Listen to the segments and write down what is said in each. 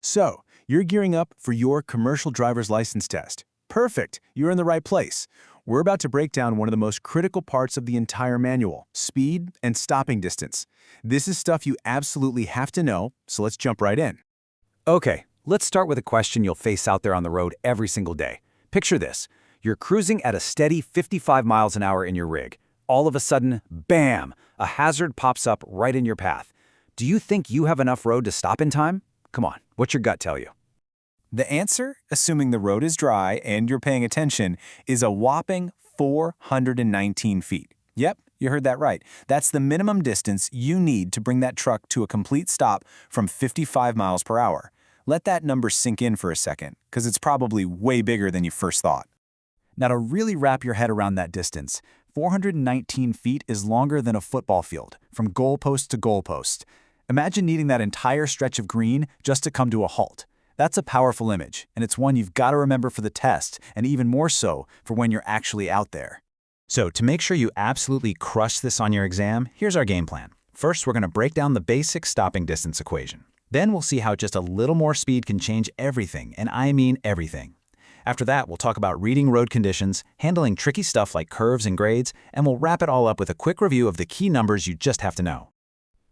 So, you're gearing up for your commercial driver's license test. Perfect, you're in the right place. We're about to break down one of the most critical parts of the entire manual, speed and stopping distance. This is stuff you absolutely have to know, so let's jump right in. Okay, let's start with a question you'll face out there on the road every single day. Picture this. You're cruising at a steady 55 miles an hour in your rig. All of a sudden, bam, a hazard pops up right in your path. Do you think you have enough road to stop in time? Come on, what's your gut tell you? The answer, assuming the road is dry and you're paying attention, is a whopping 419 feet. Yep, you heard that right. That's the minimum distance you need to bring that truck to a complete stop from 55 miles per hour. Let that number sink in for a second, because it's probably way bigger than you first thought. Now, to really wrap your head around that distance, 419 feet is longer than a football field, from goalpost to goalpost. Imagine needing that entire stretch of green just to come to a halt. That's a powerful image, and it's one you've got to remember for the test, and even more so for when you're actually out there. So, to make sure you absolutely crush this on your exam, here's our game plan. First, we're going to break down the basic stopping distance equation. Then we'll see how just a little more speed can change everything, and I mean everything. After that, we'll talk about reading road conditions, handling tricky stuff like curves and grades, and we'll wrap it all up with a quick review of the key numbers you just have to know.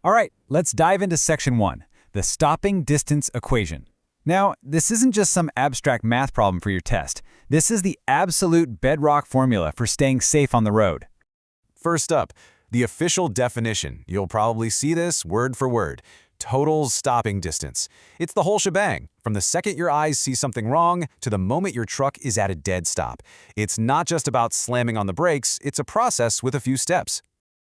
All right, let's dive into Section 1, the stopping distance equation. Now, this isn't just some abstract math problem for your test. This is the absolute bedrock formula for staying safe on the road. First up, the official definition. You'll probably see this word for word. Total stopping distance. It's the whole shebang, from the second your eyes see something wrong to the moment your truck is at a dead stop. It's not just about slamming on the brakes, it's a process with a few steps.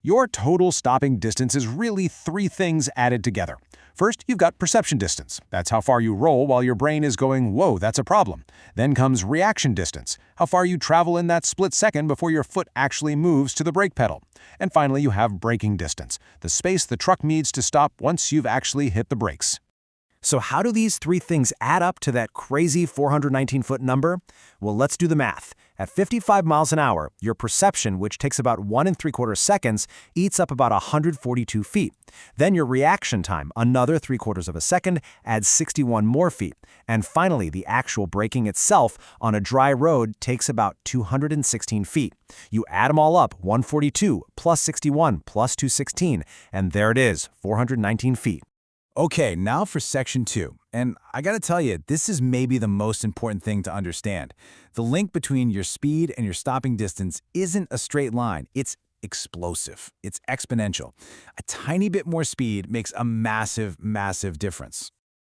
Your total stopping distance is really three things added together. First, you've got perception distance. That's how far you roll while your brain is going, whoa, that's a problem. Then comes reaction distance, how far you travel in that split second before your foot actually moves to the brake pedal. And finally, you have braking distance, the space the truck needs to stop once you've actually hit the brakes. So how do these three things add up to that crazy 419-foot number? Well, let's do the math. At 55 miles an hour, your perception, which takes about 1 3/4 seconds, eats up about 142 feet. Then your reaction time, another 3/4 of a second, adds 61 more feet. And finally, the actual braking itself on a dry road takes about 216 feet. You add them all up, 142 plus 61 plus 216, and there it is, 419 feet. Okay, now for Section 2. And I gotta tell you, this is maybe the most important thing to understand. The link between your speed and your stopping distance isn't a straight line. It's explosive. It's exponential. A tiny bit more speed makes a massive, massive difference.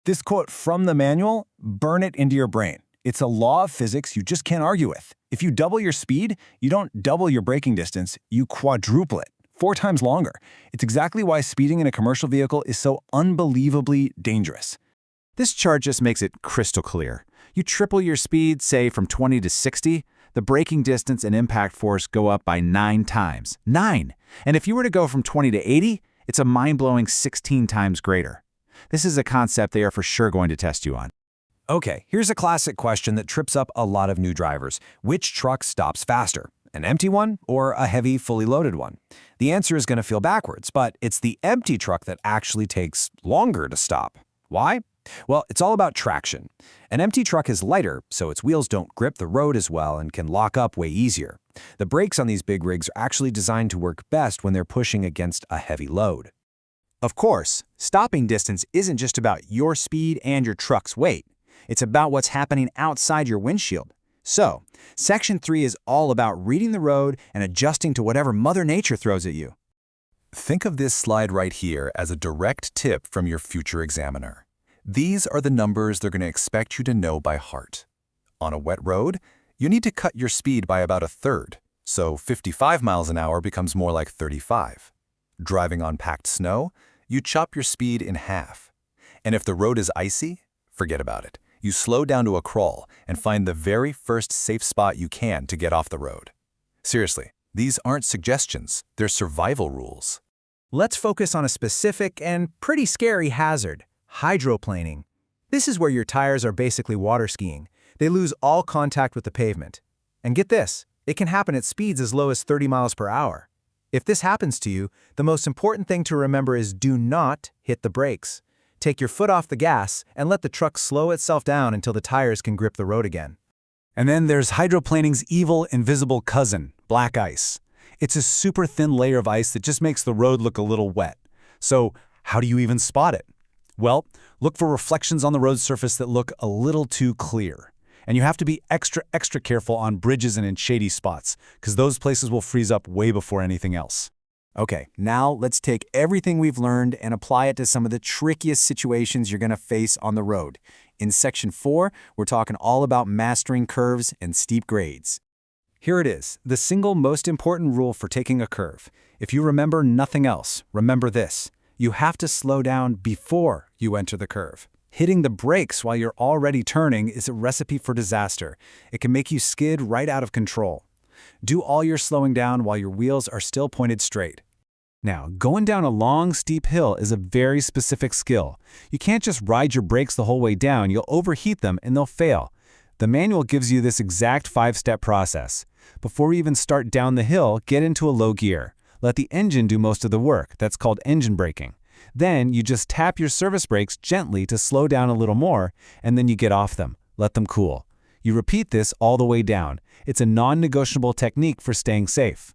This quote from the manual, burn it into your brain. It's a law of physics you just can't argue with. If you double your speed, you don't double your braking distance, you quadruple it. 4 times longer. It's exactly why speeding in a commercial vehicle is so unbelievably dangerous. This chart just makes it crystal clear. You triple your speed, say from 20 to 60, the braking distance and impact force go up by 9 times. 9! And if you were to go from 20 to 80, it's a mind-blowing 16 times greater. This is a concept they are for sure going to test you on. Okay, here's a classic question that trips up a lot of new drivers. Which truck stops faster? An empty one or a heavy, fully loaded one? The answer is going to feel backwards, but it's the empty truck that actually takes longer to stop. Why? Well, it's all about traction. An empty truck is lighter, so its wheels don't grip the road as well and can lock up way easier. The brakes on these big rigs are actually designed to work best when they're pushing against a heavy load. Of course, stopping distance isn't just about your speed and your truck's weight. It's about what's happening outside your windshield. So, Section 3 is all about reading the road and adjusting to whatever Mother Nature throws at you. Think of this slide right here as a direct tip from your future examiner. These are the numbers they're going to expect you to know by heart. On a wet road, you need to cut your speed by about 1/3, so 55 miles an hour becomes more like 35. Driving on packed snow, you chop your speed in half. And if the road is icy, forget about it. You slow down to a crawl and find the very first safe spot you can to get off the road. Seriously, these aren't suggestions, they're survival rules. Let's focus on a specific and pretty scary hazard, hydroplaning. This is where your tires are basically water skiing. They lose all contact with the pavement. And get this, it can happen at speeds as low as 30 miles per hour. If this happens to you, the most important thing to remember is do not hit the brakes. Take your foot off the gas and let the truck slow itself down until the tires can grip the road again. And then there's hydroplaning's evil, invisible cousin, black ice. It's a super thin layer of ice that just makes the road look a little wet. So how do you even spot it? Well, look for reflections on the road surface that look a little too clear. And you have to be extra careful on bridges and in shady spots, because those places will freeze up way before anything else. Okay, now let's take everything we've learned and apply it to some of the trickiest situations you're going to face on the road. In Section 4, we're talking all about mastering curves and steep grades. Here it is, the single most important rule for taking a curve. If you remember nothing else, remember this. You have to slow down before you enter the curve. Hitting the brakes while you're already turning is a recipe for disaster. It can make you skid right out of control. Do all your slowing down while your wheels are still pointed straight. Now, going down a long, steep hill is a very specific skill. You can't just ride your brakes the whole way down. You'll overheat them and they'll fail. The manual gives you this exact 5-step process. Before you even start down the hill, get into a low gear. Let the engine do most of the work. That's called engine braking. Then you just tap your service brakes gently to slow down a little more, and then you get off them. Let them cool. You repeat this all the way down. It's a non-negotiable technique for staying safe.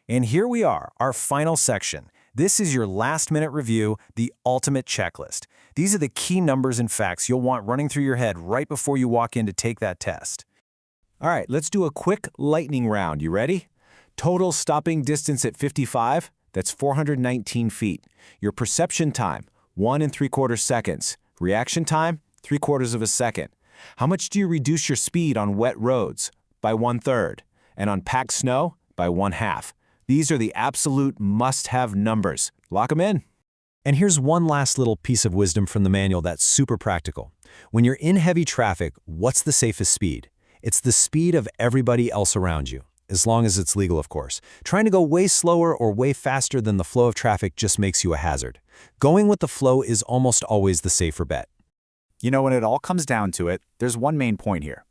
And here we are, our final section. This is your last-minute review, the ultimate checklist. These are the key numbers and facts you'll want running through your head right before you walk in to take that test. All right, let's do a quick lightning round. You ready? Total stopping distance at 55, that's 419 feet. Your perception time, 1 3/4 seconds. Reaction time, 3/4 of a second. How much do you reduce your speed on wet roads? By 1/3. And on packed snow? By 1/2. These are the absolute must-have numbers. Lock them in. And here's one last little piece of wisdom from the manual that's super practical. When you're in heavy traffic, what's the safest speed? It's the speed of everybody else around you, as long as it's legal, of course. Trying to go way slower or way faster than the flow of traffic just makes you a hazard. Going with the flow is almost always the safer bet. You know, when it all comes down to it, there's one main point here.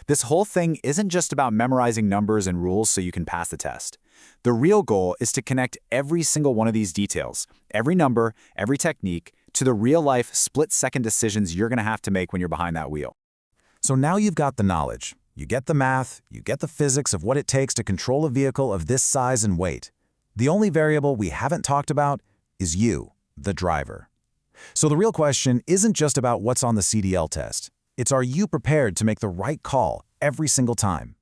This whole thing isn't just about memorizing numbers and rules so you can pass the test. The real goal is to connect every single one of these details, every number, every technique, to the real-life split-second decisions you're going to have to make when you're behind that wheel. So now you've got the knowledge. You get the math, you get the physics of what it takes to control a vehicle of this size and weight. The only variable we haven't talked about is you, the driver. So the real question isn't just about what's on the CDL test. It's, are you prepared to make the right call every single time?